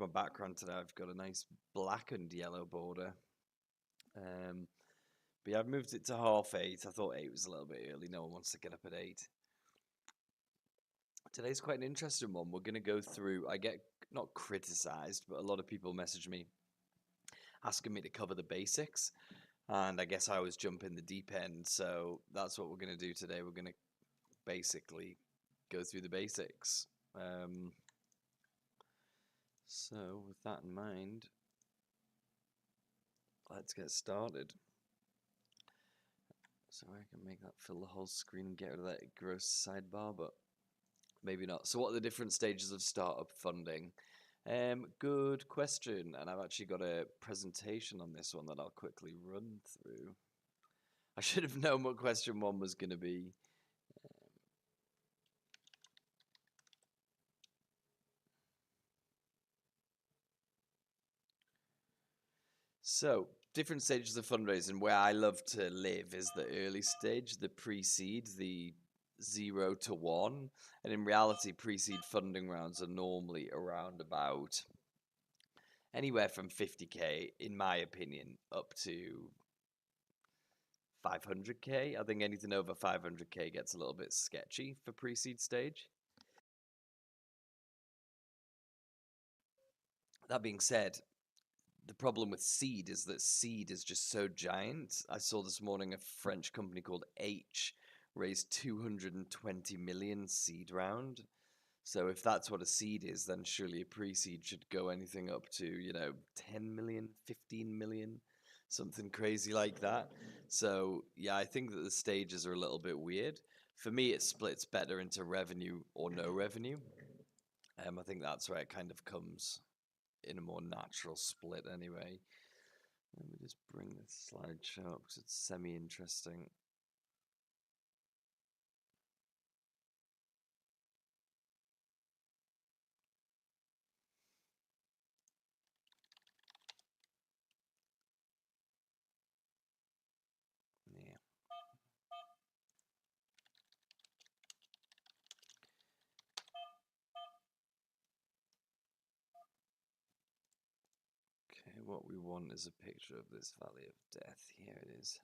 my background today. I've got a nice black and yellow border. But yeah, I've moved it to 8:30. I thought 8 was a little bit early. No one wants to get up at 8. Today's quite an interesting one. We're going to go through, I get not criticized, but a lot of people message me asking me to cover the basics. And I guess I always jump in the deep end. So that's what we're going to do today. We're going to basically go through the basics. So with that in mind, let's get started. So I can make that fill the whole screen and get rid of that gross sidebar, but maybe not. So what are the different stages of startup funding? Good question. And I've actually got a presentation on this one that I'll quickly run through. I should have known what question one was going to be. So, different stages of fundraising. Where I love to live is the early stage, the pre-seed, the 0 to 1. And in reality, pre-seed funding rounds are normally around about anywhere from 50k, in my opinion, up to 500k. I think anything over 500k gets a little bit sketchy for pre-seed stage. That being said, the problem with seed is that seed is just so giant. I saw this morning a French company called H raised 220 million seed round. So if that's what a seed is, then surely a pre-seed should go anything up to, 10 million, 15 million, something crazy like that. So yeah, I think that the stages are a little bit weird. For me, it splits better into revenue or no revenue. I think that's where it kind of comes in a more natural split anyway. Let me just bring this slideshow up because it's semi-interesting. Yeah. Okay, what we want is a picture of this Valley of Death. Here it is.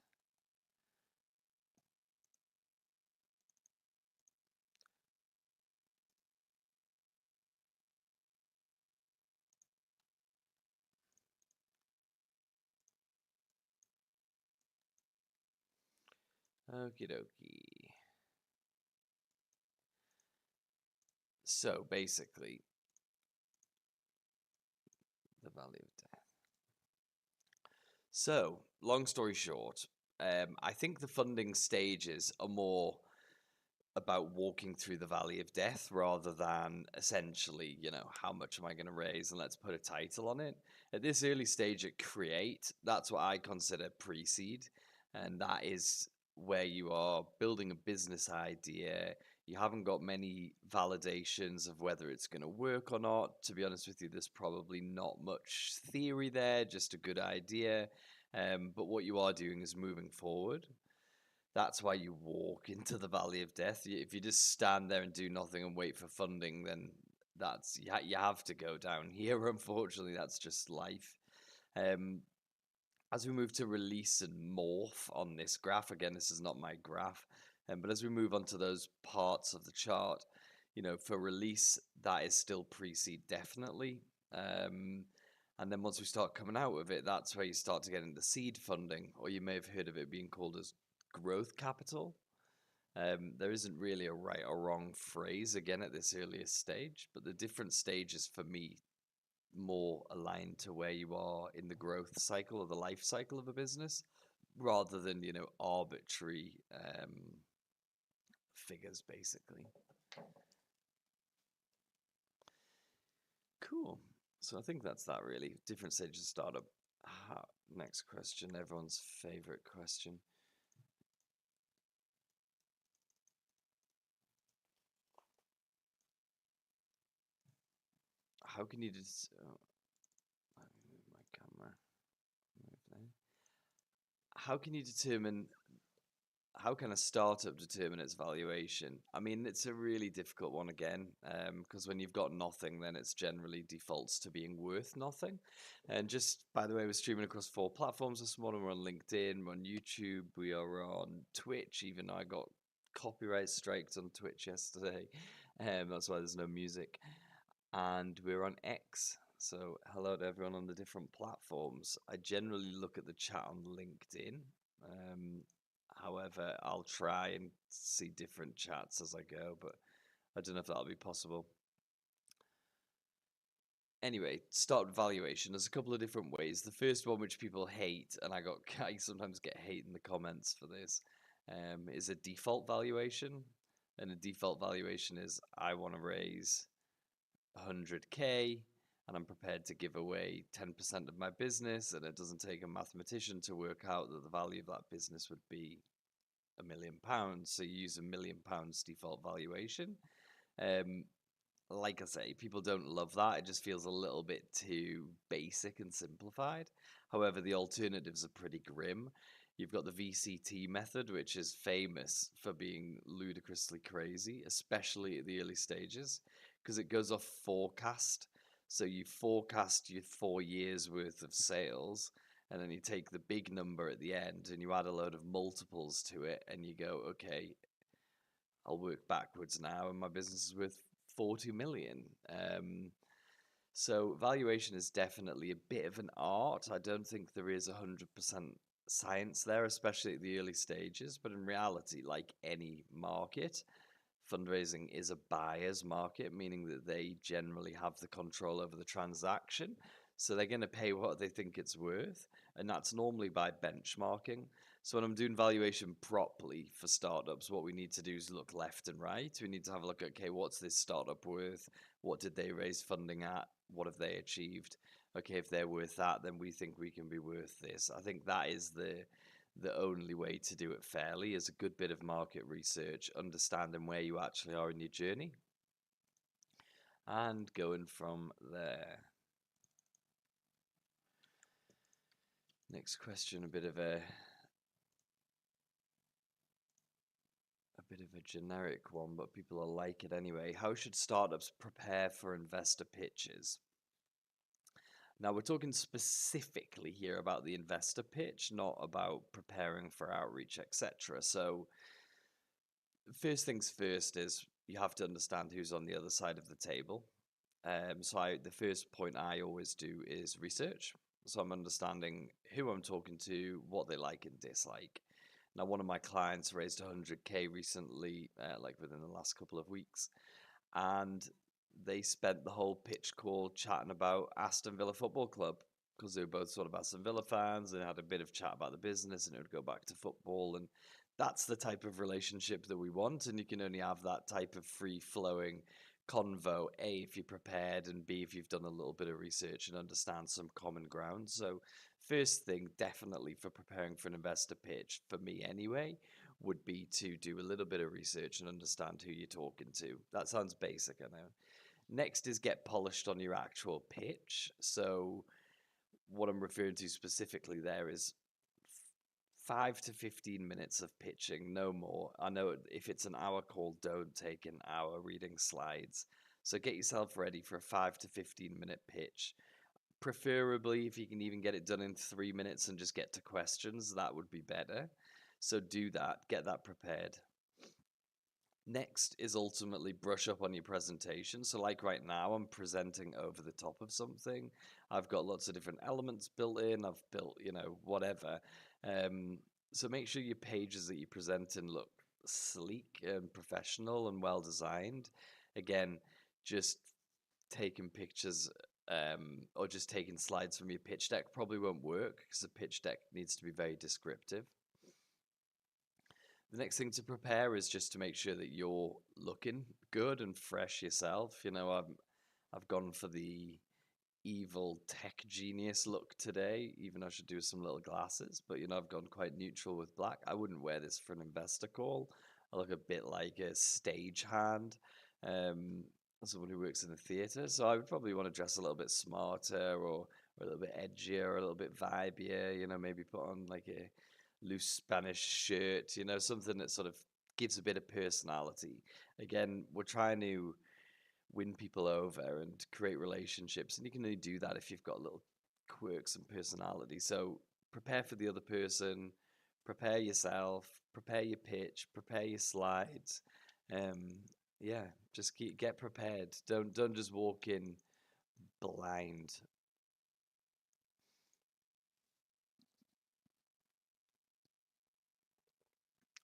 Okie dokie. So basically, the Valley of Death. So, long story short, I think the funding stages are more about walking through the Valley of Death rather than essentially, how much am I going to raise and let's put a title on it. At this early stage at Create, that's what I consider pre-seed, and that is where you are building a business idea. You haven't got many validations of whether it's going to work or not. To be honest with you, there's probably not much theory there, just a good idea. But what you are doing is moving forward. That's why you walk into the Valley of Death. If you just stand there and do nothing and wait for funding, then you have to go down here. Unfortunately, that's just life. Um, as we move to release and morph on this graph, again, this is not my graph, but as we move on to those parts of the chart, for release, that is still pre-seed definitely. And then once we start coming out of it, that's where you start to get into seed funding, or you may have heard of it being called as growth capital. There isn't really a right or wrong phrase again at this earliest stage, but the different stages for me more aligned to where you are in the growth cycle or the life cycle of a business rather than, arbitrary figures basically. Cool. So I think that's that really. Different stages of startup. Next question, everyone's favorite question. How can you just... let me move my camera. Move there. How can you determine How can a startup determine its valuation? I mean, it's a really difficult one again, because when you've got nothing, then it's generally defaults to being worth nothing. And just by the way, we're streaming across 4 platforms this morning. We're on LinkedIn, we're on YouTube, we are on Twitch. Even though I got copyright striked on Twitch yesterday, that's why there's no music. And we're on X. So hello to everyone on the different platforms. I generally look at the chat on LinkedIn. Um, However, I'll try and see different chats as I go, but I don't know if that'll be possible. Anyway, start valuation. There's a couple of different ways. The first one, which people hate, and I sometimes get hate in the comments for this, is a default valuation. And a default valuation is I want to raise 100K and I'm prepared to give away 10% of my business, and it doesn't take a mathematician to work out that the value of that business would be £1 million. So you use £1 million default valuation. Um, like I say, people don't love that. It just feels a little bit too basic and simplified. However, the alternatives are pretty grim. You've got the VCT method, which is famous for being ludicrously crazy, especially at the early stages, because it goes off forecast. So you forecast your 4 years worth of sales, and then you take the big number at the end and you add a load of multiples to it, and you go, okay, I'll work backwards now, and my business is worth 40 million. So valuation is definitely a bit of an art. I don't think there is 100% science there, especially at the early stages. But in reality, like any market, fundraising is a buyer's market, meaning that they generally have the control over the transaction. So they're going to pay what they think it's worth. And that's normally by benchmarking. So when I'm doing valuation properly for startups, what we need to do is look left and right. We need to have a look at, okay, what's this startup worth? What did they raise funding at? What have they achieved? Okay, if they're worth that, then we think we can be worth this. I think that is the only way to do it fairly is a good bit of market research, understanding where you actually are in your journey, and going from there. Next question, a bit of a generic one, but people will like it anyway. How should startups prepare for investor pitches? Now, we're talking specifically here about the investor pitch, not about preparing for outreach, etc. So, first things first is you have to understand who's on the other side of the table. The first point I always do is research. So I'm understanding who I'm talking to, what they like and dislike. Now, one of my clients raised 100K recently, like within the last couple of weeks, and they spent the whole pitch call chatting about Aston Villa Football Club because they were both sort of Aston Villa fans and had a bit of chat about the business, and it would go back to football. And that's the type of relationship that we want. And you can only have that type of free flowing convo, A, if you're prepared, and B, if you've done a little bit of research and understand some common ground. So, first thing, definitely for preparing for an investor pitch, for me anyway, would be to do a little bit of research and understand who you're talking to. That sounds basic, I know. Next is get polished on your actual pitch. So, what I'm referring to specifically there is 5 to 15 minutes of pitching, no more. I know if it's an hour call, don't take an hour reading slides. So, get yourself ready for a 5 to 15 minute pitch. Preferably, if you can even get it done in 3 minutes and just get to questions, that would be better. So, do that, get that prepared. Next is ultimately brush up on your presentation. So, like right now, I'm presenting over the top of something. I've got lots of different elements built in. I've built, whatever. So, make sure your pages that you present in look sleek and professional and well designed. Again, just taking pictures or just taking slides from your pitch deck probably won't work because the pitch deck needs to be very descriptive. The next thing to prepare is just to make sure that you're looking good and fresh yourself. I've gone for the evil tech genius look today, even though I should do some little glasses. But I've gone quite neutral with black. I wouldn't wear this for an investor call. I look a bit like a stagehand, someone who works in the theatre. So I would probably want to dress a little bit smarter or a little bit edgier or a little bit vibier. Maybe put on like loose Spanish shirt, something that sort of gives a bit of personality. Again, we're trying to win people over and create relationships, and you can only do that if you've got little quirks and personality. So prepare for the other person, prepare yourself, prepare your pitch, prepare your slides. Um, yeah, just get prepared. Don't just walk in blind.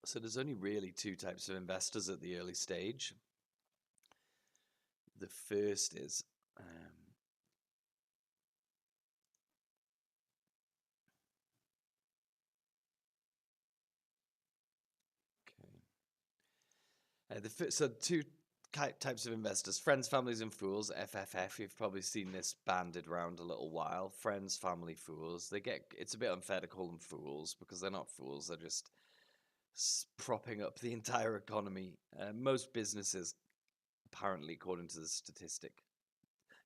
So there's only really two types of investors at the early stage. The first is okay. So two types of investors: friends, families, and fools. FFF. You've probably seen this banded around a little while. Friends, family, fools. It's a bit unfair to call them fools because they're not fools. They're just propping up the entire economy. Most businesses, apparently, according to the statistic,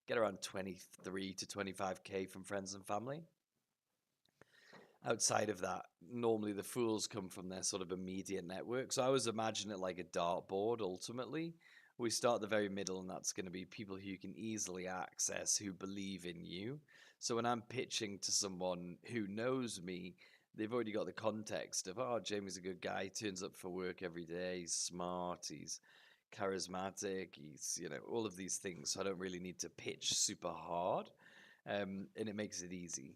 get around 23 to 25K from friends and family. Outside of that, normally the fools come from their sort of immediate network. So I always imagine it like a dartboard ultimately. We start at the very middle, and that's going to be people who you can easily access who believe in you. So when I'm pitching to someone who knows me, they've already got the context of, oh, Jamie's a good guy, he turns up for work every day, he's smart, he's charismatic, he's, all of these things. So I don't really need to pitch super hard. And it makes it easy.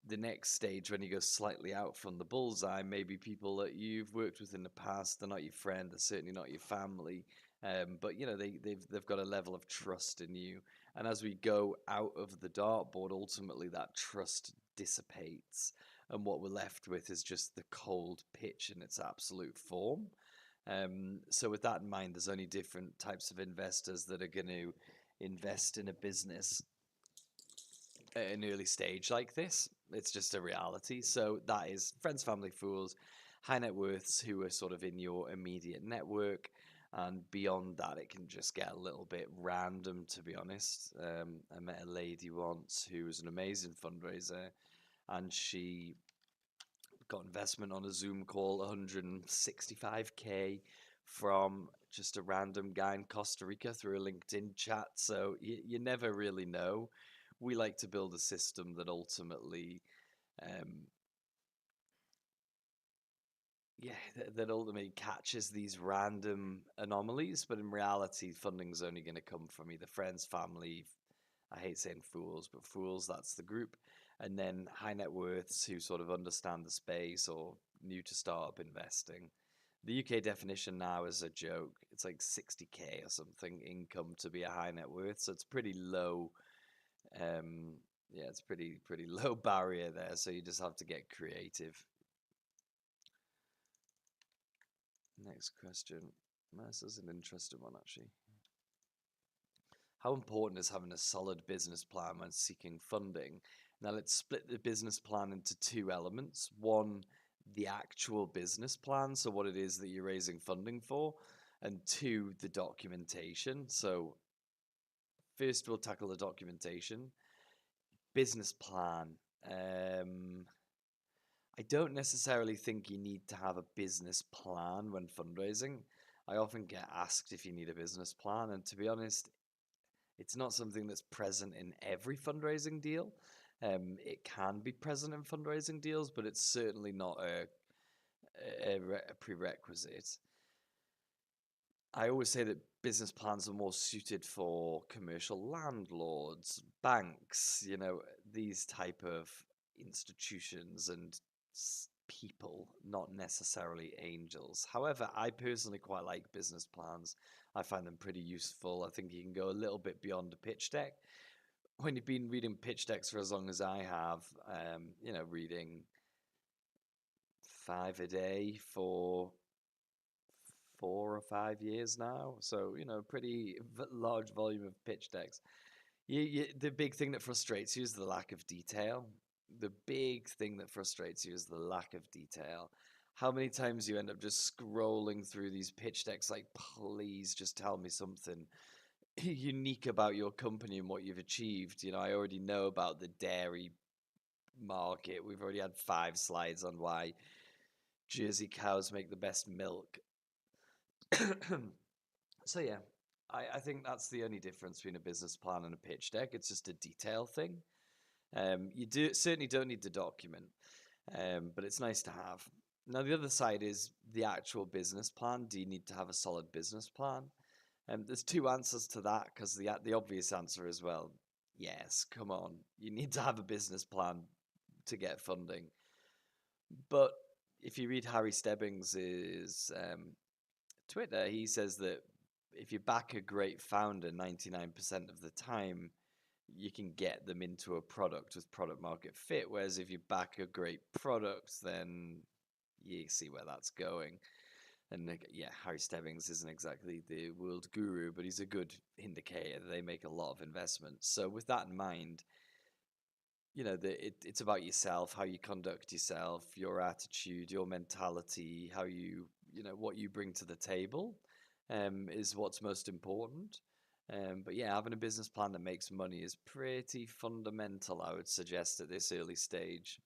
The next stage, when you go slightly out from the bullseye, maybe people that you've worked with in the past, they're not your friend, they're certainly not your family, but they've got a level of trust in you. And as we go out of the dartboard, ultimately that trust dissipates, and what we're left with is just the cold pitch in its absolute form. So with that in mind, there's only different types of investors that are going to invest in a business at an early stage like this. It's just a reality. So that is friends, family, fools, high net worths who are sort of in your immediate network. And beyond that, it can just get a little bit random, to be honest. I met a lady once who was an amazing fundraiser, and she got investment on a Zoom call, 165K from just a random guy in Costa Rica through a LinkedIn chat. So you never really know. We like to build a system that ultimately, um, that ultimately catches these random anomalies. But in reality, funding's only going to come from either friends, family. I hate saying fools, but fools, that's the group. And then high net worths who sort of understand the space or new to startup investing. The UK definition now is a joke. It's like 60K or something income to be a high net worth. So it's pretty low. Yeah, it's pretty low barrier there. So you just have to get creative. Next question. This is an interesting one, actually. How important is having a solid business plan when seeking funding? Now, let's split the business plan into two elements. One, the actual business plan, so what it is that you're raising funding for, and two, the documentation. So, first, we'll tackle the documentation. Business plan. I don't necessarily think you need to have a business plan when fundraising. I often get asked if you need a business plan, and to be honest, it's not something that's present in every fundraising deal. It can be present in fundraising deals, but it's certainly not a prerequisite. I always say that business plans are more suited for commercial landlords, banks, these type of institutions and people, not necessarily angels. However, I personally quite like business plans. I find them pretty useful. I think you can go a little bit beyond a pitch deck. When you've been reading pitch decks for as long as I have, reading 5 a day for 4 or 5 years now. So, pretty large volume of pitch decks. The big thing that frustrates you is the lack of detail. The big thing that frustrates you is the lack of detail. How many times you end up just scrolling through these pitch decks like, please just tell me something unique about your company and what you've achieved. I already know about the dairy market. We've already had 5 slides on why Jersey cows make the best milk. So yeah, I think that's the only difference between a business plan and a pitch deck. It's just a detail thing. You certainly don't need the document, but it's nice to have. Now the other side is the actual business plan. Do you need to have a solid business plan? There's two answers to that, because the obvious answer is, well, yes, come on, you need to have a business plan to get funding. But if you read Harry Stebbings' Twitter, he says that if you back a great founder 99% of the time, you can get them into a product with product market fit. Whereas if you back a great product, then you see where that's going. And yeah, Harry Stebbings isn't exactly the world guru, but he's a good indicator. They make a lot of investments. So with that in mind, it's about yourself, how you conduct yourself, your attitude, your mentality, how what you bring to the table, is what's most important. But yeah, having a business plan that makes money is pretty fundamental, I would suggest, at this early stage.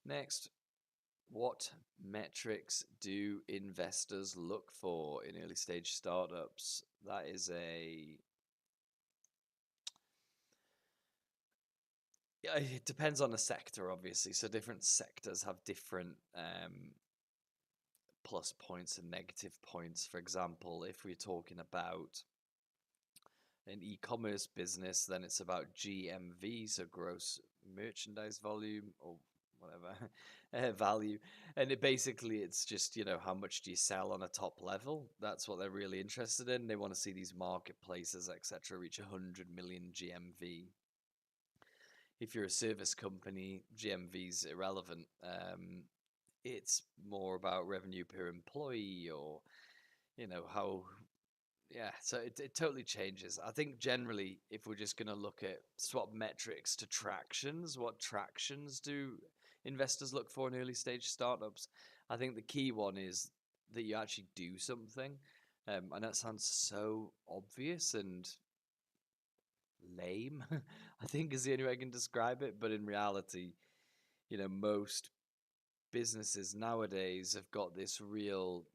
Next, what metrics do investors look for in early stage startups? That is yeah, it depends on the sector, obviously. So different sectors have different plus points and negative points. For example, if we're talking about an e-commerce business, then it's about GMV, so gross merchandise volume, or whatever value. And it's just, how much do you sell on a top level? That's what they're really interested in. They want to see these marketplaces, etc., reach 100 million GMV. If you're a service company, GMV is irrelevant. It's more about revenue per employee, or how. Yeah, so it totally changes. I think generally, if we're just going to look at swap metrics to tractions, what tractions do investors look for in early stage startups? I think the key one is that you actually do something. And that sounds so obvious and lame, I think is the only way I can describe it. But in reality, most businesses nowadays have got this real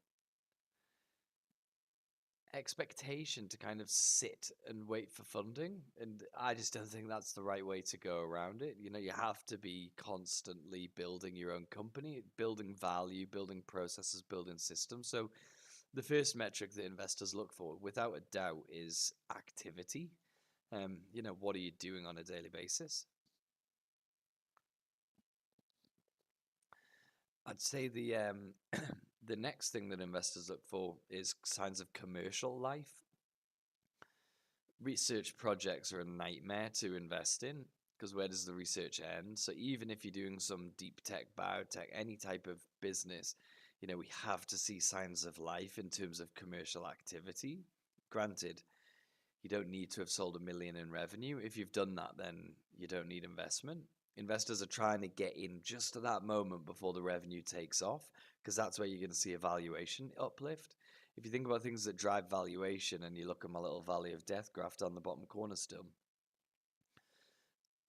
expectation to kind of sit and wait for funding, and I just don't think that's the right way to go around it. You have to be constantly building your own company, building value, building processes, building systems. So the first metric that investors look for, without a doubt, is activity. What are you doing on a daily basis? I'd say the next thing that investors look for is signs of commercial life. Research projects are a nightmare to invest in, because where does the research end? So even if you're doing some deep tech, biotech, any type of business, we have to see signs of life in terms of commercial activity. Granted, you don't need to have sold 1 million in revenue. If you've done that, then you don't need investment. Investors are trying to get in just at that moment before the revenue takes off, because that's where you're going to see a valuation uplift. If you think about things that drive valuation, and you look at my little valley of death graph down the bottom corner still,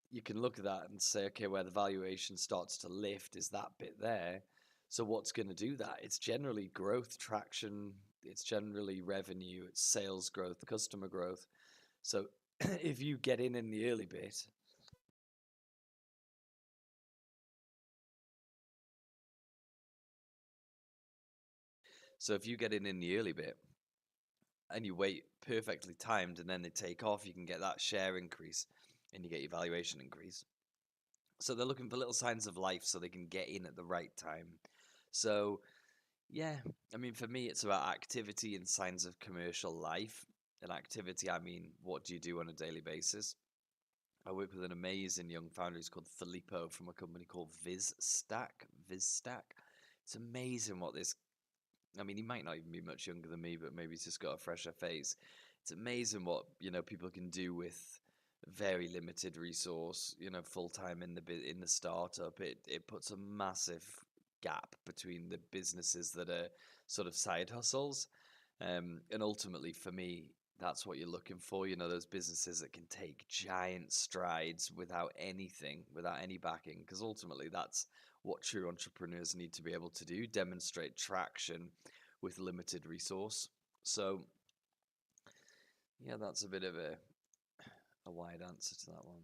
you can look at that and say, okay, where the valuation starts to lift is that bit there. So what's going to do that? It's generally growth, traction, it's generally revenue, it's sales growth, customer growth. So if you get in the early bit, in the early bit and you wait perfectly timed, and then they take off, you can get that share increase and you get your valuation increase. So they're looking for little signs of life so they can get in at the right time. So yeah, I mean, for me, it's about activity and signs of commercial life. And activity, I mean, what do you do on a daily basis? I work with an amazing young founder who's called Filippo from a company called VizStack. It's amazing what this. I mean, he might not even be much younger than me, but maybe he's just got a fresher face. It's amazing what people can do with very limited resource. Full time in the startup. It puts a massive gap between the businesses that are sort of side hustles, and ultimately for me, That's what you're looking for, those businesses that can take giant strides without anything, without any backing, because ultimately that's what true entrepreneurs need to be able to do, demonstrate traction with limited resource. So, yeah, that's a bit of a wide answer to that one.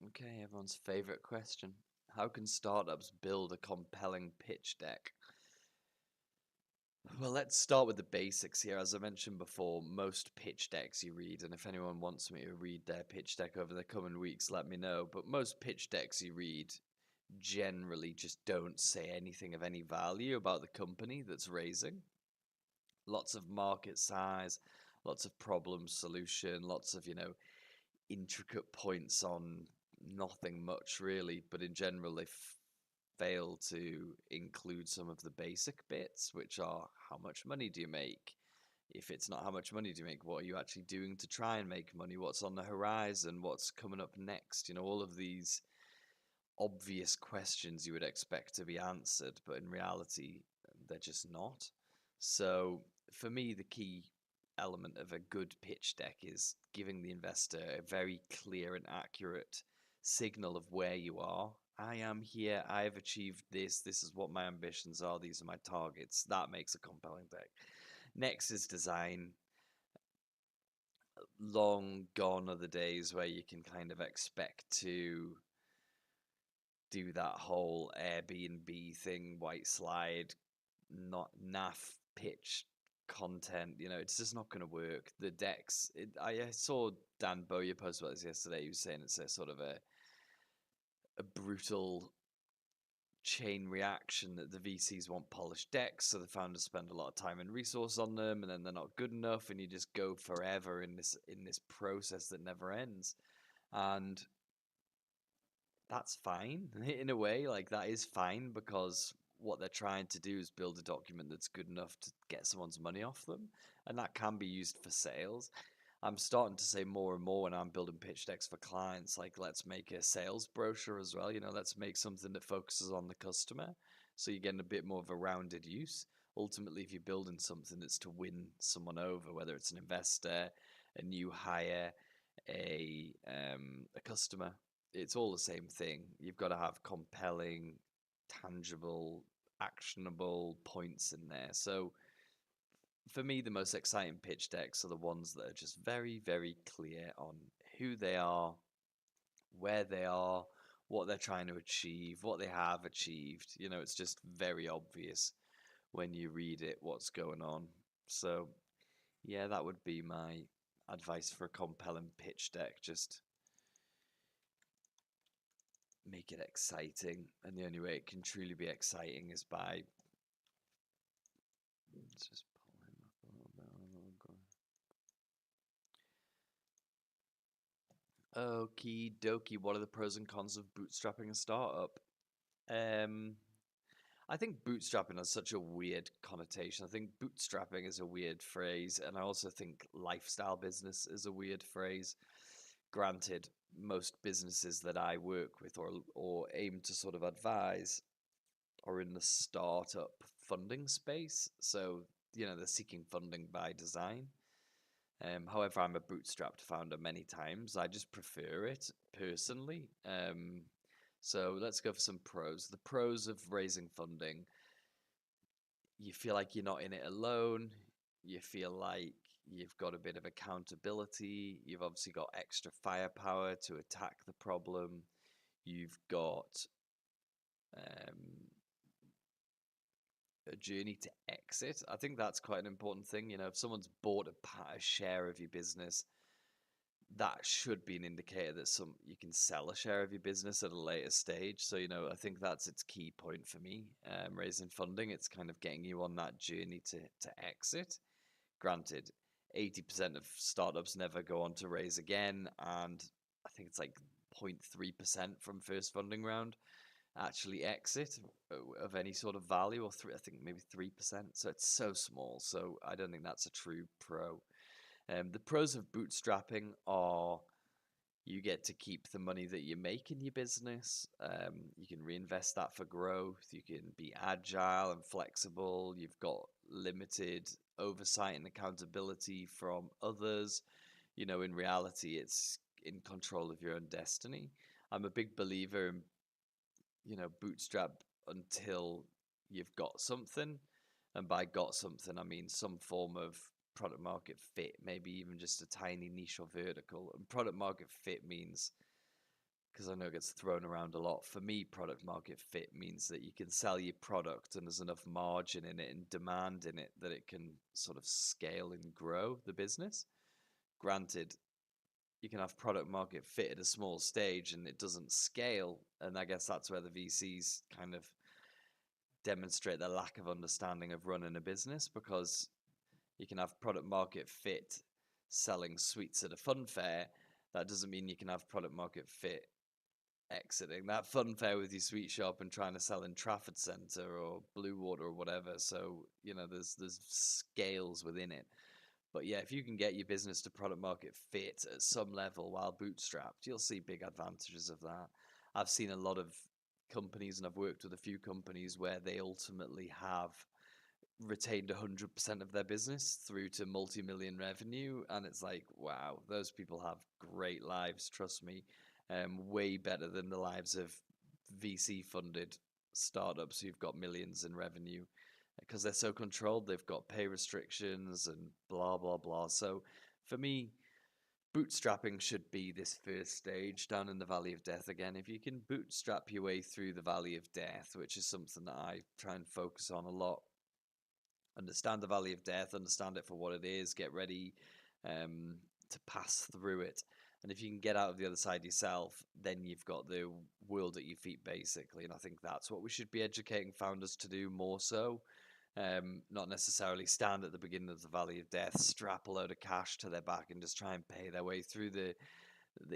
Okay, everyone's favorite question. How can startups build a compelling pitch deck? Well, let's start with the basics here. As I mentioned before, most pitch decks you read, and if anyone wants me to read their pitch deck over the coming weeks, let me know. But most pitch decks you read generally just don't say anything of any value about the company that's raising. Lots of market size, lots of problem solution, lots of, intricate points on nothing much really, but in general, they fail to include some of the basic bits, which are how much money do you make? If it's not how much money do you make, what are you actually doing to try and make money? What's on the horizon? What's coming up next? All of these obvious questions you would expect to be answered, but in reality, they're just not. So, for me, the key element of a good pitch deck is giving the investor a very clear and accurate signal of where you are. I am here, I have achieved this is what my ambitions are, these are my targets. That makes a compelling deck. Next is design. Long gone are the days where you can kind of expect to do that whole Airbnb thing, white slide, not naff pitch content. It's just not going to work. The decks. I saw Dan Bowyer post about this yesterday. He was saying it's a sort of a brutal chain reaction that the VCs want polished decks, so the founders spend a lot of time and resource on them, and then they're not good enough, and you just go forever in this process that never ends. And that's fine in a way. Like, that is fine because what they're trying to do is build a document that's good enough to get someone's money off them, and that can be used for sales. I'm starting to say more and more when I'm building pitch decks for clients, like, let's make a sales brochure as well. Let's make something that focuses on the customer, so you're getting a bit more of a rounded use. Ultimately, if you're building something that's to win someone over, whether it's an investor, a new hire, a customer, it's all the same thing. You've got to have compelling, tangible, actionable points in there. So for me, the most exciting pitch decks are the ones that are just very, very clear on who they are, where they are, what they're trying to achieve, what they have achieved. It's just very obvious when you read it what's going on. So, yeah, that would be my advice for a compelling pitch deck. Just make it exciting, and the only way it can truly be exciting is by, let's just pull him up a little bit. Okie dokie. What are the pros and cons of bootstrapping a startup? Um, I think bootstrapping has such a weird connotation. I think bootstrapping is a weird phrase, and I also think lifestyle business is a weird phrase. Granted, most businesses that I work with or aim to sort of advise are in the startup funding space. So, they're seeking funding by design. However, I'm a bootstrapped founder many times. I just prefer it personally. So let's go for some pros. The pros of raising funding: you feel like you're not in it alone. You feel like you've got a bit of accountability. You've obviously got extra firepower to attack the problem. You've got um, a journey to exit. I think that's quite an important thing. If someone's bought a share of your business, that should be an indicator that you can sell a share of your business at a later stage. So, I think that's its key point for me. Raising funding, it's kind of getting you on that journey to exit. Granted, 80% of startups never go on to raise again, and I think it's like 0.3% from first funding round actually exit of any sort of value, or I think maybe 3%. So it's so small. So I don't think that's a true pro. The pros of bootstrapping are You get to keep the money that you make in your business. You can reinvest that for growth. You can be agile and flexible. You've got limited oversight and accountability from others. In reality, it's in control of your own destiny. I'm a big believer in, bootstrap until you've got something. And by got something, I mean some form of product market fit, maybe even just a tiny niche or vertical. And product market fit means, because I know it gets thrown around a lot, for me, product market fit means that you can sell your product and there's enough margin in it and demand in it that it can sort of scale and grow the business. Granted, you can have product market fit at a small stage and it doesn't scale. And I guess that's where the VCs kind of demonstrate their lack of understanding of running a business, because you can have product market fit selling sweets at a fun fair. That doesn't mean you can have product market fit exiting that fun fair with your sweet shop and trying to sell in Trafford Centre or Blue Water or whatever. So, there's scales within it. But yeah, if you can get your business to product market fit at some level while bootstrapped, you'll see big advantages of that. I've seen a lot of companies, and I've worked with a few companies where they ultimately have retained 100% of their business through to multi-million revenue, and it's like, wow, those people have great lives, trust me. Way better than the lives of VC funded startups who've got millions in revenue, because they're so controlled. They've got pay restrictions and blah blah blah. So for me, bootstrapping should be this first stage down in the valley of death. Again, if you can bootstrap your way through the valley of death, which is something that I try and focus on a lot, understand the valley of death, understand it for what it is, get ready to pass through it. And if you can get out of the other side yourself, then you've got the world at your feet, basically. And I think that's what we should be educating founders to do more so. Not necessarily stand at the beginning of the valley of death, strap a load of cash to their back and just try and pay their way through the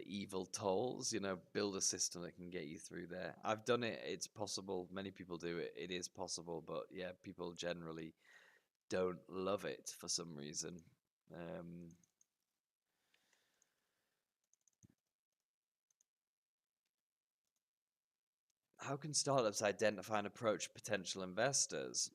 evil tolls. Build a system that can get you through there. I've done it. It's possible. Many people do it. It is possible. But yeah, people generally don't love it for some reason. How can startups identify and approach potential investors?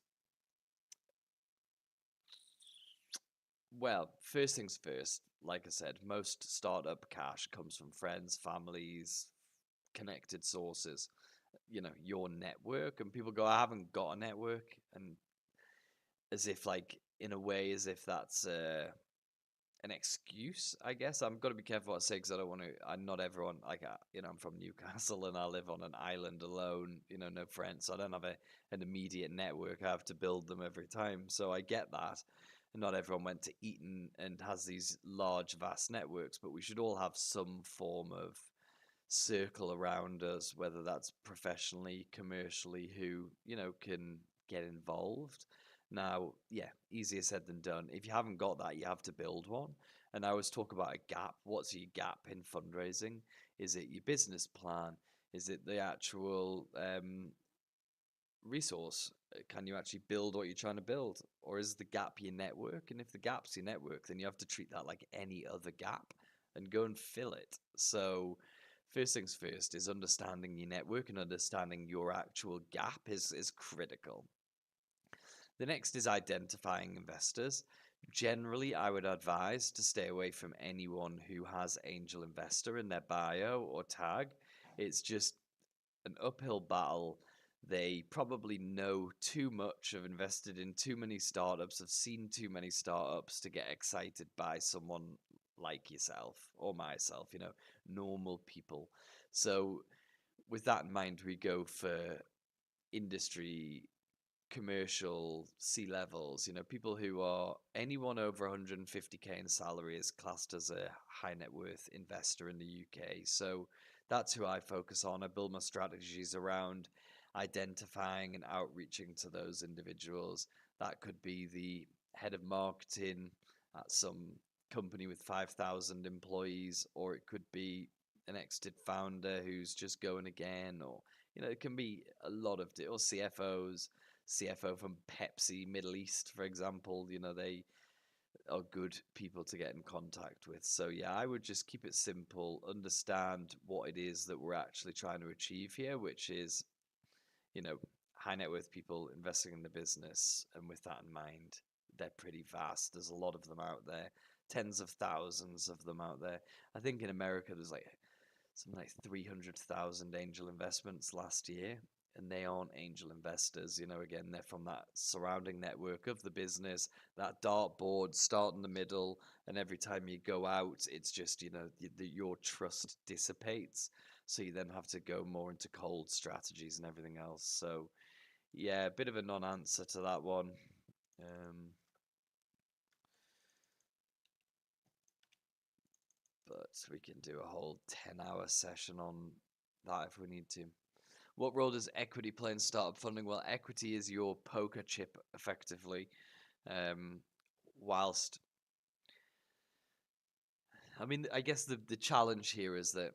Well, first things first, like I said, most startup cash comes from friends, families, connected sources, your network. And people go, I haven't got a network. And as if, like, in a way, as if that's an excuse, I guess. I'm got to be careful what I say, because I don't want to. Not everyone, like, I'm from Newcastle and I live on an island alone. No friends. So I don't have an immediate network. I have to build them every time. So I get that. Not everyone went to Eton and has these large, vast networks, but we should all have some form of circle around us, whether that's professionally, commercially, who can get involved. Now, yeah, easier said than done. If you haven't got that, you have to build one. And I always talk about a gap. What's your gap in fundraising? Is it your business plan? Is it the actual resource? Can you actually build what you're trying to build? Or is the gap your network? And if the gap's your network, then you have to treat that like any other gap and go and fill it. So first things first is understanding your network, and understanding your actual gap is critical. The next is identifying investors. Generally, I would advise to stay away from anyone who has angel investor in their bio or tag. It's just an uphill battle. They probably know too much, have invested in too many startups, have seen too many startups to get excited by someone like yourself or myself, normal people. So, with that in mind, we go for industry, commercial, C-levels, people who are anyone over 150K in salary is classed as a high net worth investor in the UK. So that's who I focus on. I build my strategies around identifying and outreaching to those individuals. That could be the head of marketing at some company with 5,000 employees, or it could be an exited founder who's just going again, or it can be a lot of, or CFO from Pepsi Middle East, for example. They are good people to get in contact with. So yeah, I would just keep it simple, understand what it is that we're actually trying to achieve here, which is, you know, high net worth people investing in the business. And with that in mind, they're pretty vast. There's a lot of them out there, tens of thousands of them out there. I think in America there's like something like 300,000 angel investments last year. And they aren't angel investors, again, they're from that surrounding network of the business, that dartboard, start in the middle, and every time you go out, it's just, your trust dissipates. So you then have to go more into cold strategies and everything else. So, yeah, a bit of a non answer to that one. Um, but we can do a whole 10-hour session on that if we need to. What role does equity play in startup funding? Well, equity is your poker chip, effectively. Um, whilst, I mean, I guess the challenge here is that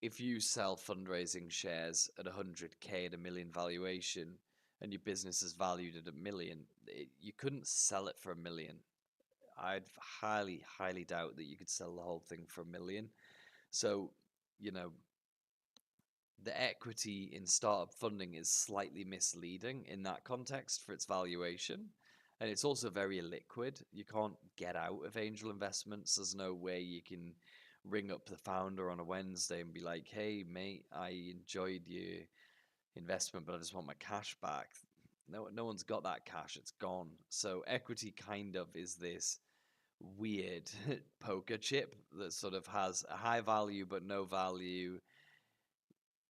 if you sell fundraising shares at 100K at a million valuation and your business is valued at a million, you couldn't sell it for a million. I'd highly, highly doubt that you could sell the whole thing for a million. So, you know, the equity in startup funding is slightly misleading in that context for its valuation. And it's also very illiquid. You can't get out of angel investments. There's no way you can ring up the founder on a Wednesday and be like, hey, mate, I enjoyed your investment, but I just want my cash back. No one's got that cash. It's gone. So equity kind of is this weird poker chip that sort of has a high value but no value,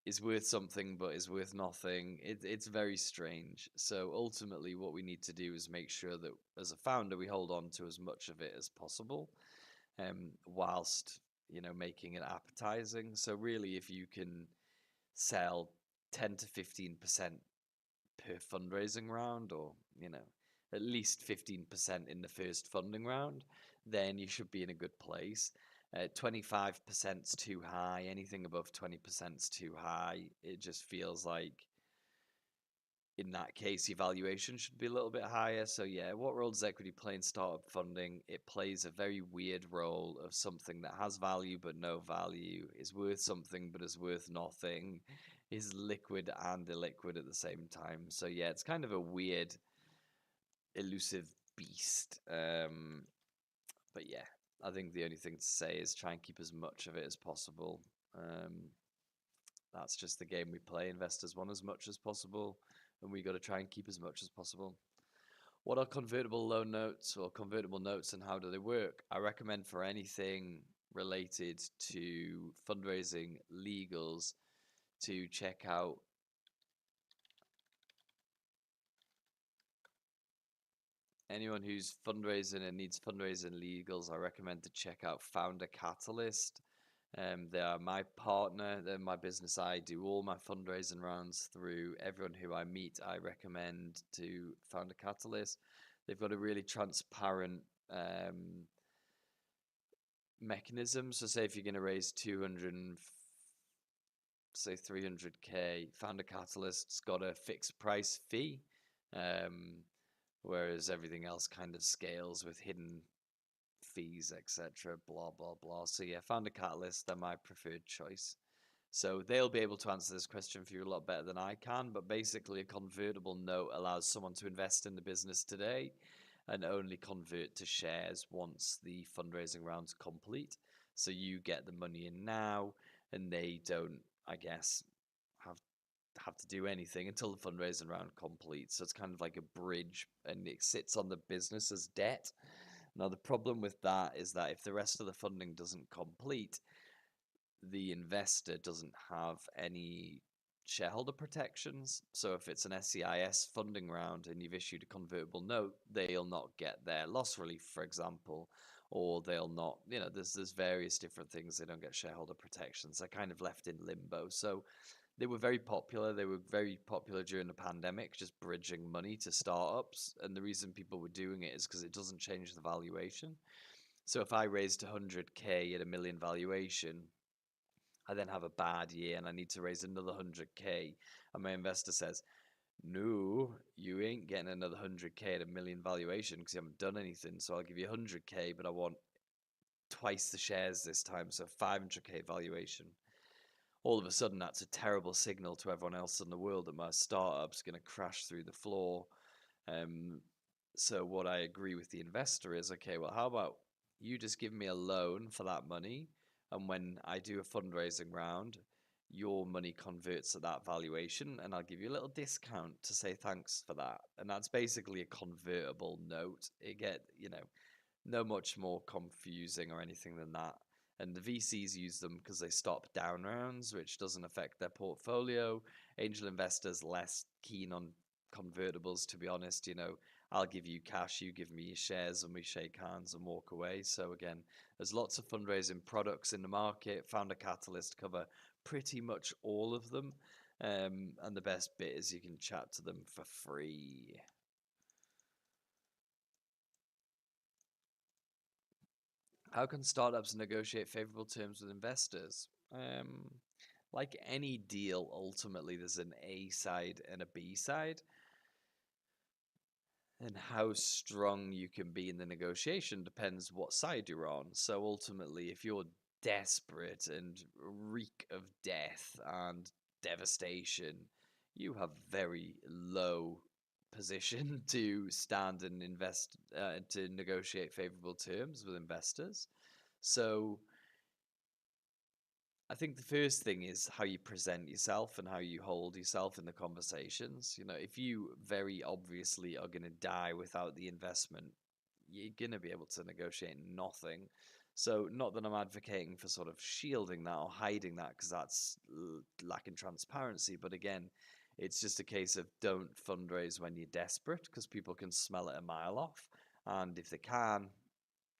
is worth something but is worth nothing. It's very strange. So ultimately, what we need to do is make sure that as a founder, we hold on to as much of it as possible, whilst making it appetizing. So really, if you can sell 10 to 15% per fundraising round, or at least 15% in the first funding round, then you should be in a good place. 25% is too high. Anything above 20% is too high. It just feels like in that case, evaluation should be a little bit higher. So yeah, what role does equity play in startup funding? It plays a very weird role of something that has value but no value, is worth something but is worth nothing, is liquid and illiquid at the same time. So yeah, it's kind of a weird, elusive beast. But yeah, I think the only thing to say is try and keep as much of it as possible. That's just the game we play. Investors want as much as possible, and we got to try and keep as much as possible. What are convertible loan notes or convertible notes, and how do they work? I recommend for anything related to fundraising legals to check out anyone who's fundraising and needs fundraising legals. I recommend to check out Founder Catalyst. They are my partner. They're my business. I do all my fundraising rounds through. Everyone who I meet, I recommend to Founder Catalyst. They've got a really transparent mechanism. So say if you're going to raise 200, say 300K, Founder Catalyst's got a fixed price fee, whereas everything else kind of scales with hidden fees, etc. Blah blah blah. So yeah, Founder Catalyst, they're my preferred choice. So they'll be able to answer this question for you a lot better than I can. But basically, a convertible note allows someone to invest in the business today and only convert to shares once the fundraising round's complete. So you get the money in now, and they don't, I guess, have to do anything until the fundraising round completes. So it's kind of like a bridge, and it sits on the business as debt. Now, the problem with that is that if the rest of the funding doesn't complete, the investor doesn't have any shareholder protections. So if it's an SEIS funding round and you've issued a convertible note, they'll not get their loss relief, for example, or they'll not, there's various different things. They don't get shareholder protections. They're kind of left in limbo. So they were very popular. They were very popular during the pandemic, just bridging money to startups. And the reason people were doing it is because it doesn't change the valuation. So if I raised 100K at a million valuation, I then have a bad year and I need to raise another 100K, and my investor says, no, you ain't getting another 100K at a million valuation because you haven't done anything. So I'll give you 100K, but I want twice the shares this time, so 500K valuation. All of a sudden, that's a terrible signal to everyone else in the world that my startup's going to crash through the floor. Um, so what I agree with the investor is, okay, well, how about you just give me a loan for that money, and when I do a fundraising round, your money converts at that valuation, and I'll give you a little discount to say thanks for that. And that's basically a convertible note. No much more confusing or anything than that. And the VCs use them because they stop down rounds, which doesn't affect their portfolio. Angel investors less keen on convertibles, to be honest. I'll give you cash, you give me your shares, and we shake hands and walk away. So again, there's lots of fundraising products in the market. Founder Catalyst cover pretty much all of them. And the best bit is you can chat to them for free. How can startups negotiate favorable terms with investors? Like any deal, ultimately there's an A side and a B side, and how strong you can be in the negotiation depends what side you're on. So ultimately, if you're desperate and reek of death and devastation, you have very low position to stand and invest to negotiate favorable terms with investors. So I think the first thing is how you present yourself and how you hold yourself in the conversations. If you very obviously are going to die without the investment, you're going to be able to negotiate nothing. So, not that I'm advocating for sort of shielding that or hiding that because that's lacking transparency. But again, it's just a case of don't fundraise when you're desperate because people can smell it a mile off. And if they can,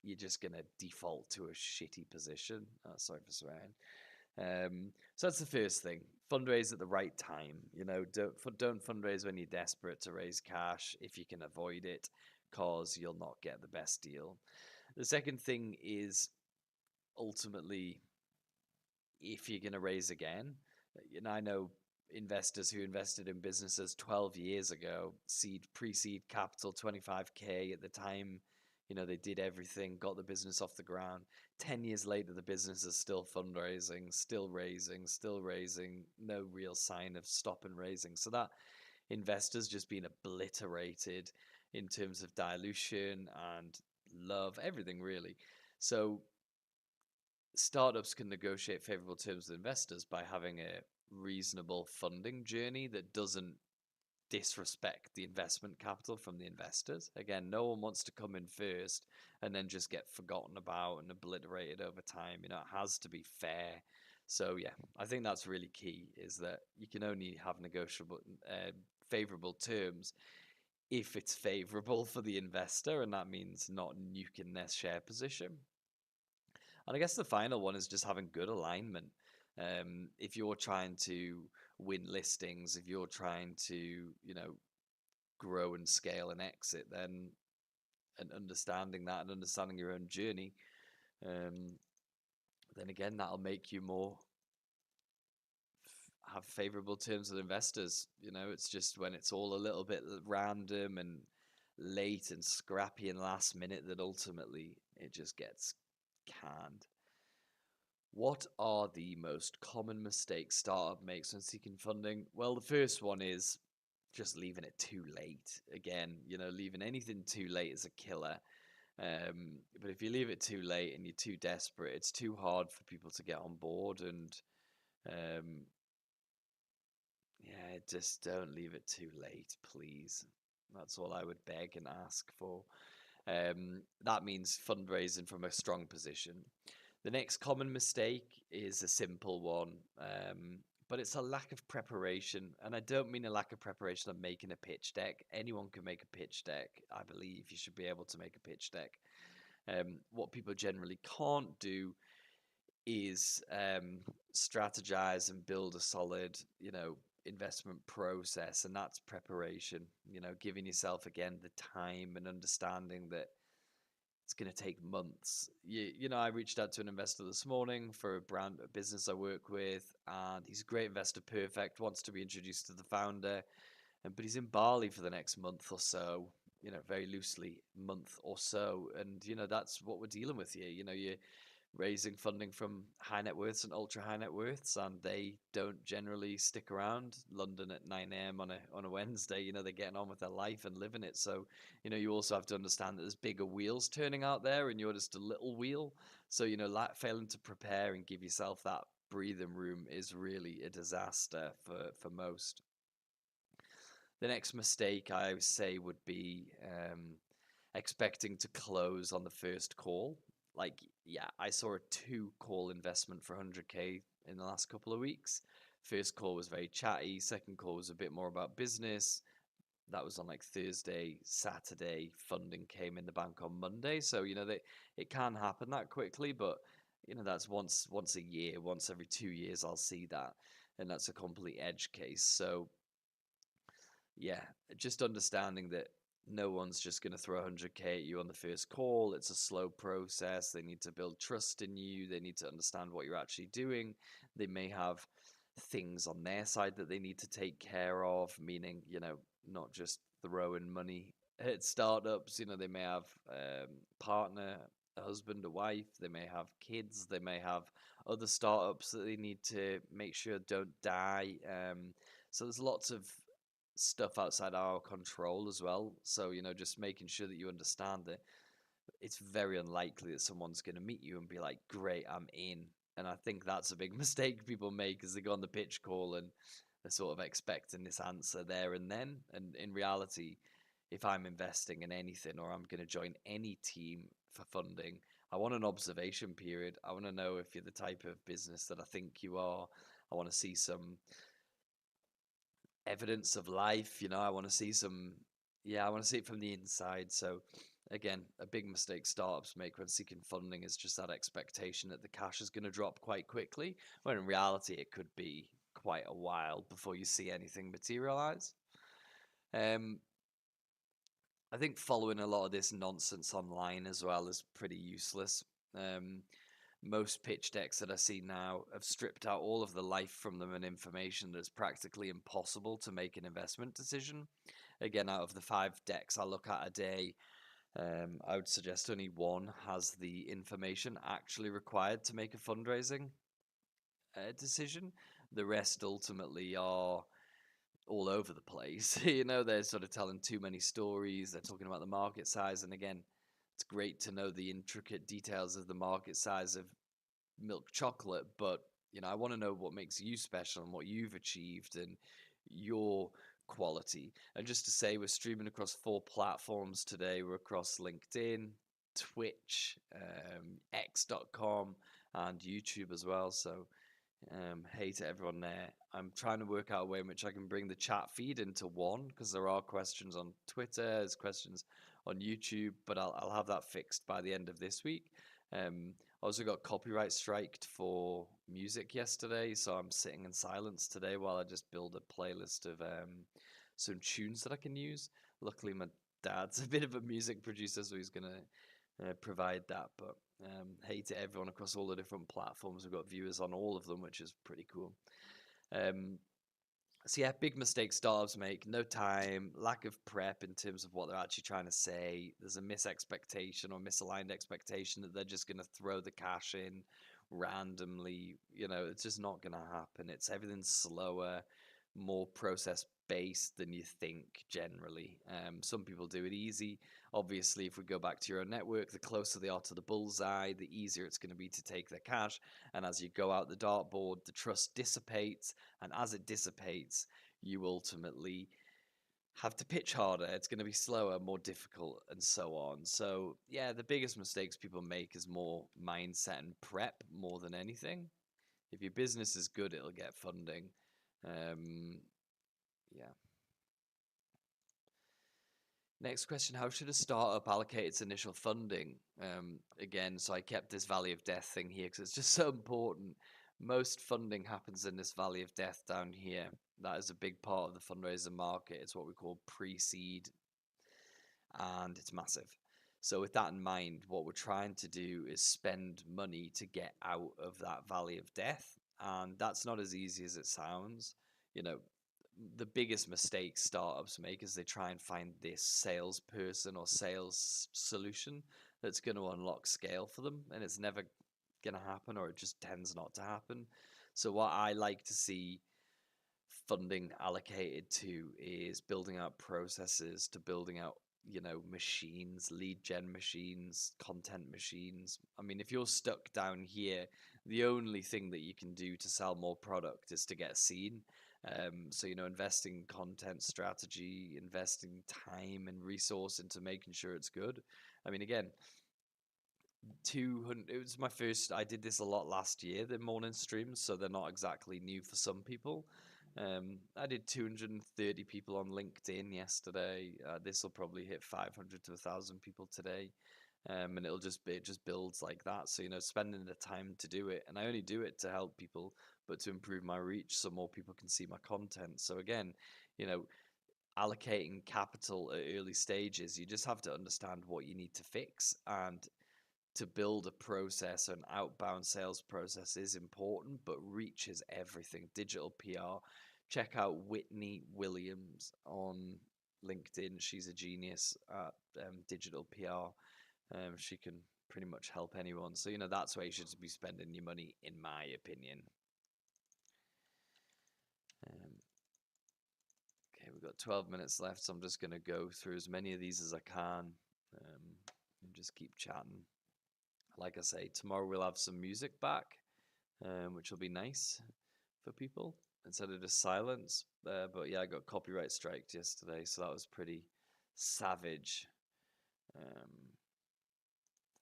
you're just going to default to a shitty position. Sorry for swearing. So that's the first thing. Fundraise at the right time. Don't fundraise when you're desperate to raise cash if you can avoid it, cause you'll not get the best deal. The second thing is ultimately if you're going to raise again. I know investors who invested in businesses 12 years ago, pre-seed capital 25K at the time. They did everything, got the business off the ground. 10 years later, the business is still fundraising, still raising, no real sign of stop and raising. So that investor's just been obliterated in terms of dilution and love, everything really. So startups can negotiate favorable terms with investors by having a reasonable funding journey that doesn't disrespect the investment capital from the investors. Again, no one wants to come in first and then just get forgotten about and obliterated over time. It has to be fair. So yeah, I think that's really key, is that you can only have negotiable, favorable terms if it's favorable for the investor, and that means not nuking their share position. And I guess the final one is just having good alignment. If you're trying to win listings, if you're trying to, grow and scale and exit, then and understanding that and understanding your own journey, then again, that'll make you more have favorable terms with investors. It's just when it's all a little bit random and late and scrappy and last minute that ultimately it just gets canned. What are the most common mistakes startup makes when seeking funding? Well, the first one is just leaving it too late. Again, leaving anything too late is a killer. But if you leave it too late and you're too desperate, it's too hard for people to get on board. And yeah, just don't leave it too late, please. That's all I would beg and ask for. That means fundraising from a strong position. The next common mistake is a simple one, but it's a lack of preparation. And I don't mean a lack of preparation of making a pitch deck. Anyone can make a pitch deck. I believe you should be able to make a pitch deck. What people generally can't do is strategize and build a solid, investment process, and that's preparation. Giving yourself again the time and understanding that it's going to take months. I reached out to an investor this morning for a business I work with, and he's a great investor, perfect, wants to be introduced to the founder. but he's in Bali for the next month or so. Very loosely, month or so, and that's what we're dealing with here. You're raising funding from high net worths and ultra high net worths, and they don't generally stick around. London at 9 a.m. on a Wednesday, they're getting on with their life and living it. So, you also have to understand that there's bigger wheels turning out there, and you're just a little wheel. So, like failing to prepare and give yourself that breathing room is really a disaster for most. The next mistake I would say would be expecting to close on the first call. Like, yeah, I saw a two call investment for 100K in the last couple of weeks. First call was very chatty, second call was a bit more about business. That was on like Thursday, Saturday. Funding came in the bank on Monday. So, it can happen that quickly, but that's once a year, once every 2 years I'll see that. And that's a complete edge case. So yeah, just understanding that no one's just going to throw 100K at you on the first call. It's a slow process. They need to build trust in you. They need to understand what you're actually doing. They may have things on their side that they need to take care of, meaning, not just throwing money at startups. They may have partner, a husband, a wife. They may have kids. They may have other startups that they need to make sure don't die. So there's lots of stuff outside our control as well. So, just making sure that you understand that it's very unlikely that someone's going to meet you and be like, great, I'm in. And I think that's a big mistake people make as they go on the pitch call and they're sort of expecting this answer there and then. And in reality, if I'm investing in anything or I'm going to join any team for funding, I want an observation period. I want to know if you're the type of business that I think you are. I want to see some evidence of life. I want to see I want to see it from the inside. So, again, a big mistake startups make when seeking funding is just that expectation that the cash is going to drop quite quickly, when in reality, it could be quite a while before you see anything materialize. Um, I think following a lot of this nonsense online as well is pretty useless. Um, most pitch decks that I see now have stripped out all of the life from them and information that's practically impossible to make an investment decision. Again, out of the 5 decks I look at a day, I would suggest only one has the information actually required to make a fundraising decision. The rest ultimately are all over the place. They're sort of telling too many stories. They're talking about the market size. And again, it's great to know the intricate details of the market size of milk chocolate, but I want to know what makes you special and what you've achieved and your quality. And just to say, we're streaming across 4 platforms today. We're across LinkedIn, Twitch, x.com, and YouTube as well. So hey to everyone there. I'm trying to work out a way in which I can bring the chat feed into one, because there are questions on Twitter, there's questions on YouTube, but I'll have that fixed by the end of this week. I also got copyright striked for music yesterday, so I'm sitting in silence today while I just build a playlist of some tunes that I can use. Luckily, my dad's a bit of a music producer, so he's gonna provide that. But hey to everyone across all the different platforms. We've got viewers on all of them, which is pretty cool. So yeah, big mistake startups make: no time, lack of prep in terms of what they're actually trying to say. There's a misexpectation or misaligned expectation that they're just going to throw the cash in randomly. It's just not going to happen. It's everything's slower, more process based than you think generally. Some people do it easy. Obviously, if we go back to your own network, the closer they are to the bullseye, the easier it's going to be to take their cash. And as you go out the dartboard, the trust dissipates. And as it dissipates, you ultimately have to pitch harder. It's going to be slower, more difficult, and so on. So, yeah, the biggest mistakes people make is more mindset and prep more than anything. If your business is good, it'll get funding. Yeah. Next question: how should a startup allocate its initial funding? Again, so I kept this valley of death thing here because it's just so important. Most funding happens in this valley of death down here. That is a big part of the fundraiser market. It's what we call pre-seed, and it's massive. So with that in mind, what we're trying to do is spend money to get out of that valley of death, and that's not as easy as it sounds. You know, the biggest mistake startups make is they try and find this salesperson or sales solution that's going to unlock scale for them, and it's never going to happen, or it just tends not to happen. So what I like to see funding allocated to is building out processes, to building out, machines, lead gen machines, content machines. I mean, if you're stuck down here, the only thing that you can do to sell more product is to get seen. So, investing in content strategy, investing time and resource into making sure it's good. I mean, again, 200, it was my first, I did this a lot last year, the morning streams, so they're not exactly new for some people. I did 230 people on LinkedIn yesterday. This will probably hit 500 to 1,000 people today. And it just builds like that. So, spending the time to do it, and I only do it to help people, but to improve my reach so more people can see my content. So again, you know, allocating capital at early stages, you just have to understand what you need to fix, and to build a process, an outbound sales process is important, but reach is everything. Digital PR. Check out Whitney Williams on LinkedIn. She's a genius at digital PR. She can pretty much help anyone. So, that's where you should be spending your money, in my opinion. Okay, we've got 12 minutes left, so I'm just going to go through as many of these as I can and just keep chatting. Like I say, tomorrow we'll have some music back, which will be nice for people instead of just silence. But yeah, I got copyright striked yesterday, so that was pretty savage.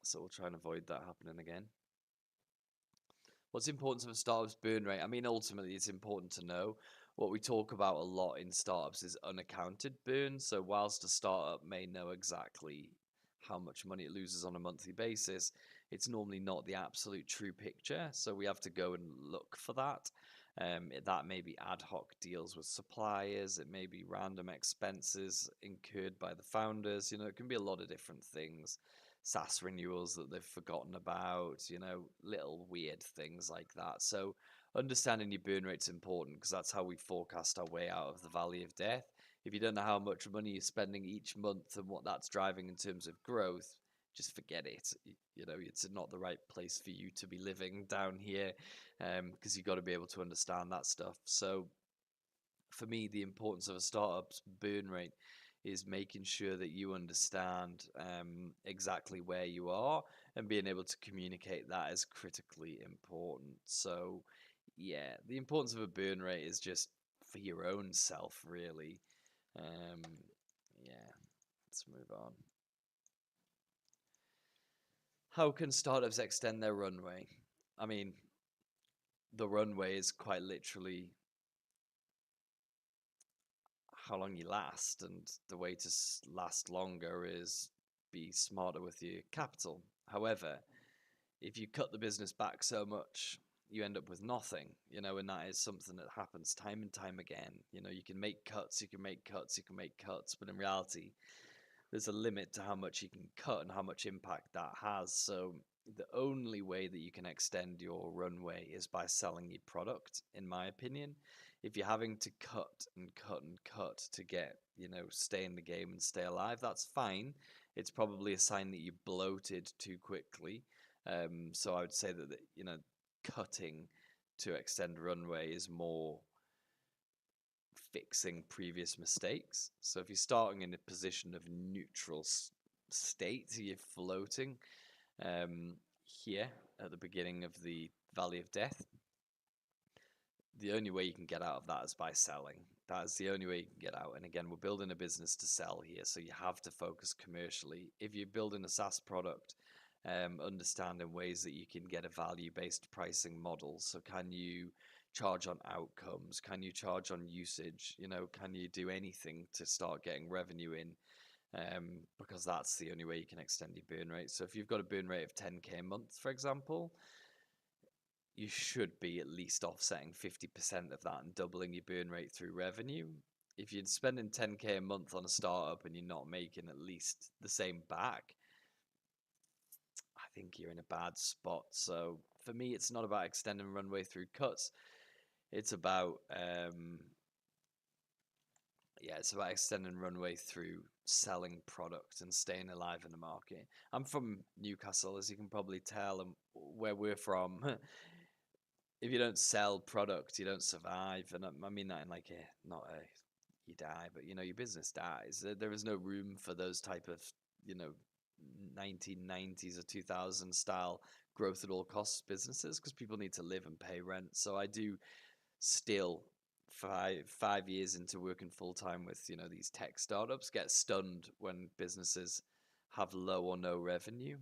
So we'll try and avoid that happening again. What's important to a startup's burn rate? I mean, ultimately, it's important to know. What we talk about a lot in startups is unaccounted burn. So whilst a startup may know exactly how much money it loses on a monthly basis, it's normally not the absolute true picture. So we have to go and look for that. That may be ad hoc deals with suppliers. It may be random expenses incurred by the founders. It can be a lot of different things. SaaS renewals that they've forgotten about, little weird things like that. So understanding your burn rate's important, because that's how we forecast our way out of the valley of death. If you don't know how much money you're spending each month and what that's driving in terms of growth, just forget it. It's not the right place for you to be living down here, because you've got to be able to understand that stuff. So for me, the importance of a startup's burn rate is making sure that you understand exactly where you are, and being able to communicate that is critically important. So yeah, the importance of a burn rate is just for your own self, really. Yeah, let's move on. How can startups extend their runway? I mean, the runway is quite literally how long you last, and the way to last longer is be smarter with your capital. However, if you cut the business back so much, you end up with nothing, and that is something that happens time and time again. You can make cuts, you can make cuts, you can make cuts, but in reality, there's a limit to how much you can cut and how much impact that has. So the only way that you can extend your runway is by selling your product, in my opinion. If you're having to cut and cut and cut to get, stay in the game and stay alive, that's fine. It's probably a sign that you bloated too quickly. So I would say that, cutting to extend runway is more fixing previous mistakes. So if you're starting in a position of neutral state, you're floating here at the beginning of the valley of death, the only way you can get out of that is by selling. That is the only way you can get out. And again, we're building a business to sell here, so you have to focus commercially. If you're building a SaaS product, understanding ways that you can get a value-based pricing model. So can you charge on outcomes? Can you charge on usage? Can you do anything to start getting revenue in? Because that's the only way you can extend your burn rate. So if you've got a burn rate of 10K a month, for example, you should be at least offsetting 50% of that and doubling your burn rate through revenue. If you're spending 10K a month on a startup and you're not making at least the same back, I think you're in a bad spot. So for me, it's not about extending runway through cuts. It's about Yeah, it's about extending runway through selling product and staying alive in the market. I'm from Newcastle, as you can probably tell, and where we're from, if you don't sell product, you don't survive. And I mean that in like a not a you die, but your business dies. There is no room for those type of you know 1990s or 2000 style growth at all costs businesses because people need to live and pay rent. So I do still 5 years into working full time with these tech startups get stunned when businesses have low or no revenue,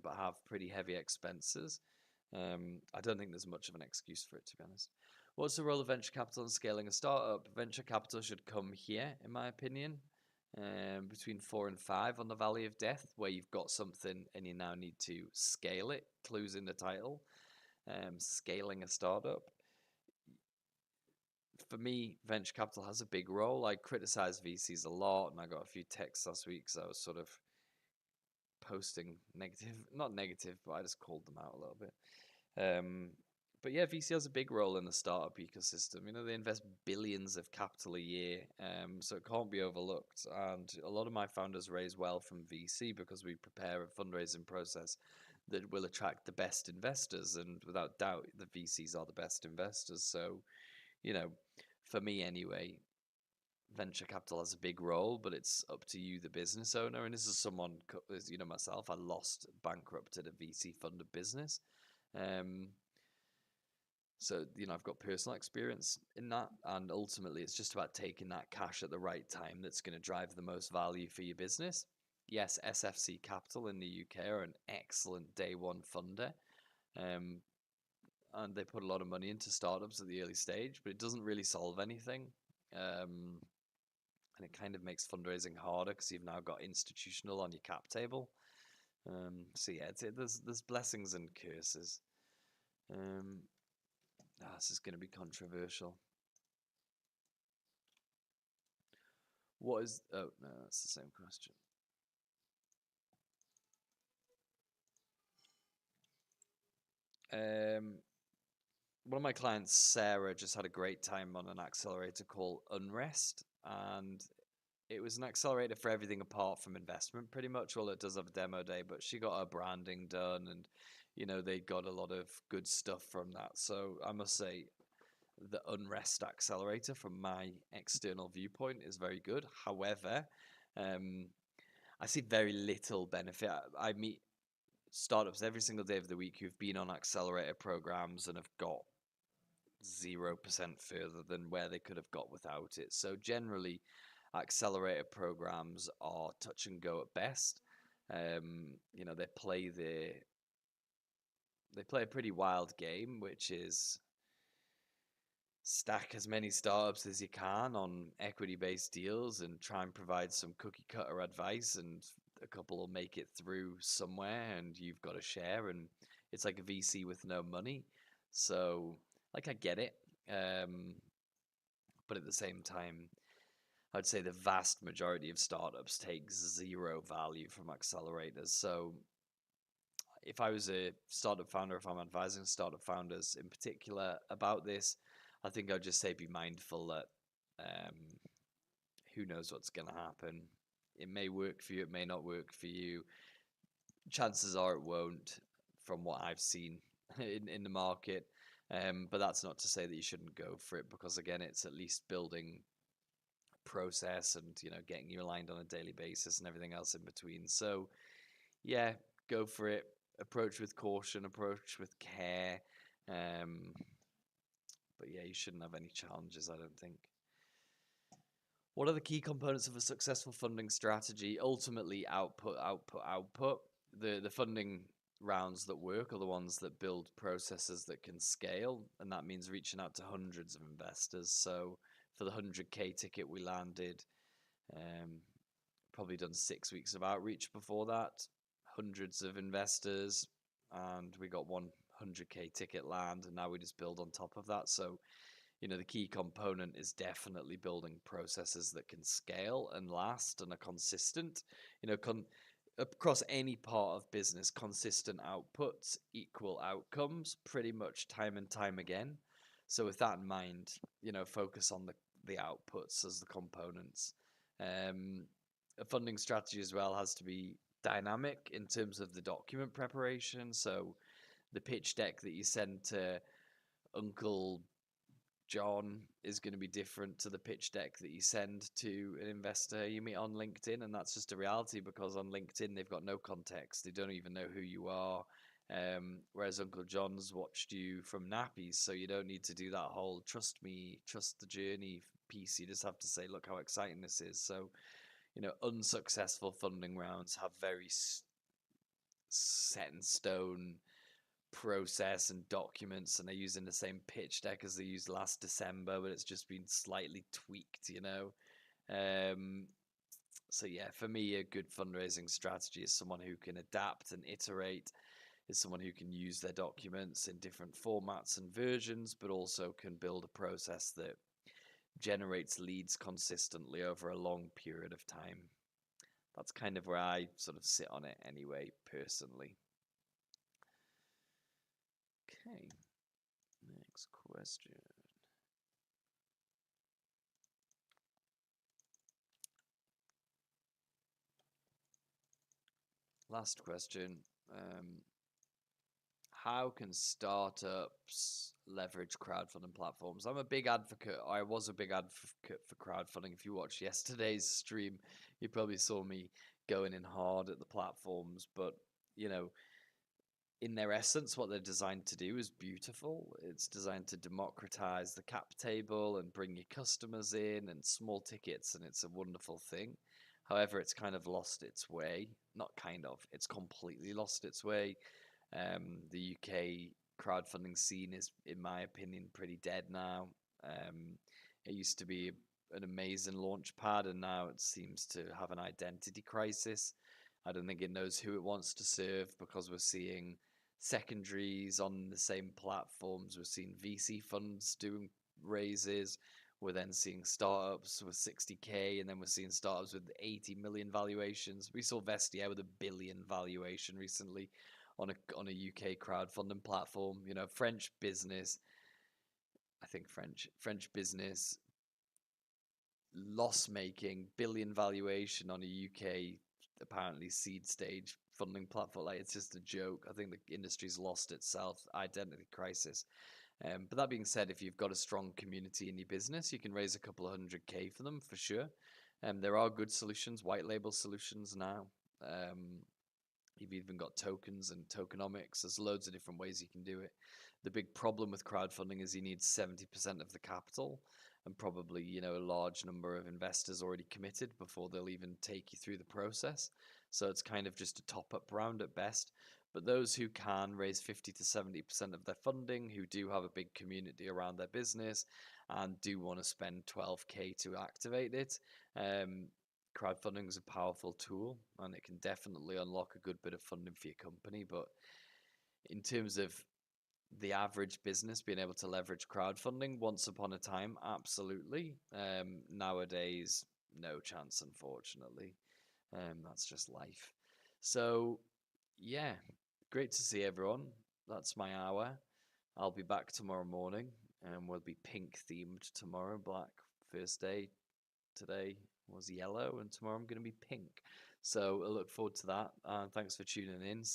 but have pretty heavy expenses. I don't think there's much of an excuse for it, to be honest. What's the role of venture capital in scaling a startup? Venture capital should come here, in my opinion, between 4 and 5 on the Valley of Death, where you've got something and you now need to scale it. Clues in the title. Scaling a startup. For me, venture capital has a big role. I criticize VCs a lot, and I got a few texts last week, so I was sort of posting negative, not negative, but I just called them out a little bit. But yeah, VC has a big role in the startup ecosystem. They invest billions of capital a year, so it can't be overlooked. And a lot of my founders raise well from VC because we prepare a fundraising process that will attract the best investors, and without doubt, the VCs are the best investors. So, you know, for me anyway, venture capital has a big role, but it's up to you, the business owner. And this is someone, as myself, I lost, bankrupted a VC funded business. So, I've got personal experience in that. And ultimately, it's just about taking that cash at the right time that's going to drive the most value for your business. Yes, SFC Capital in the UK are an excellent day one funder. Um, and they put a lot of money into startups at the early stage, but it doesn't really solve anything. And it kind of makes fundraising harder because you've now got institutional on your cap table. So yeah, there's blessings and curses. This is going to be controversial. What is? Oh no, that's the same question. One of my clients, Sarah, just had a great time on an accelerator called Unrest, and it was an accelerator for everything apart from investment, pretty much. Well, it does have a demo day, but she got her branding done, and they got a lot of good stuff from that. So I must say, the Unrest accelerator, from my external viewpoint, is very good. However, I see very little benefit. I meet startups every single day of the week who've been on accelerator programs and have got 0% further than where they could have got without it. So generally, accelerator programs are touch and go at best. They play a pretty wild game, which is stack as many startups as you can on equity-based deals and try and provide some cookie cutter advice, and a couple will make it through somewhere and you've got a share, and it's like a VC with no money. So I get it. But at the same time, I'd say the vast majority of startups take zero value from accelerators. So if I was a startup founder, if I'm advising startup founders in particular about this, I think I'd just say be mindful that who knows what's going to happen. It may work for you, it may not work for you. Chances are it won't, from what I've seen in the market. But that's not to say that you shouldn't go for it, because again, it's at least building process and getting you aligned on a daily basis and everything else in between. So yeah, go for it. Approach with caution, approach with care. But yeah, you shouldn't have any challenges, I don't think. What are the key components of a successful funding strategy? Ultimately, output, output, output. The funding rounds that work are the ones that build processes that can scale, and that means reaching out to hundreds of investors. So for the 100K ticket we landed, probably done 6 weeks of outreach before that, hundreds of investors, and we got 100K ticket land, and now we just build on top of that. So the key component is definitely building processes that can scale and last and are consistent. Across any part of business, consistent outputs equal outcomes pretty much time and time again. So with that in mind, focus on the outputs as the components. A funding strategy as well has to be dynamic in terms of the document preparation. So the pitch deck that you send to Uncle John is going to be different to the pitch deck that you send to an investor you meet on LinkedIn. And that's just a reality, because on LinkedIn, they've got no context. They don't even know who you are. Whereas Uncle John's watched you from nappies. So you don't need to do that whole trust me, trust the journey piece. You just have to say, look how exciting this is. So, unsuccessful funding rounds have very set in stone process and documents, and they're using the same pitch deck as they used last December, but it's just been slightly tweaked. So yeah, for me, a good fundraising strategy is someone who can adapt and iterate, is someone who can use their documents in different formats and versions, but also can build a process that generates leads consistently over a long period of time. That's kind of where I sort of sit on it anyway, personally. Okay, next question. Last question. How can startups leverage crowdfunding platforms? I'm a big advocate. I was a big advocate for crowdfunding. If you watched yesterday's stream, you probably saw me going in hard at the platforms. But, you know, in their essence, what they're designed to do is beautiful. It's designed to democratize the cap table and bring your customers in and small tickets, and it's a wonderful thing. However, it's kind of lost its way. Not kind of, it's completely lost its way. The UK crowdfunding scene is, in my opinion, pretty dead now. It used to be an amazing launch pad, and now it seems to have an identity crisis. I don't think it knows who it wants to serve, because we're seeing secondaries on the same platforms. We're seeing VC funds doing raises. We're then seeing startups with 60K, and then we're seeing startups with 80 million valuations. We saw Vestia with a billion valuation recently on a UK crowdfunding platform. French business. I think French business loss making billion valuation on a UK apparently seed stage funding platform. Like, it's just a joke. I think the industry's lost itself. Identity crisis. But that being said, if you've got a strong community in your business, you can raise a couple of 100K for them for sure. There are good solutions, white label solutions now. You've even got tokens and tokenomics. There's loads of different ways you can do it. The big problem with crowdfunding is you need 70% of the capital, and probably, a large number of investors already committed before they'll even take you through the process. So it's kind of just a top-up round at best. But those who can raise 50 to 70% of their funding, who do have a big community around their business and do want to spend 12K to activate it, crowdfunding is a powerful tool, and it can definitely unlock a good bit of funding for your company. But in terms of the average business being able to leverage crowdfunding, once upon a time, absolutely. Nowadays, no chance, unfortunately. That's just life. So, yeah, great to see everyone. That's my hour. I'll be back tomorrow morning, and we'll be pink themed tomorrow. Black first day. Today was yellow, and tomorrow I'm going to be pink. So I look forward to that. Thanks for tuning in.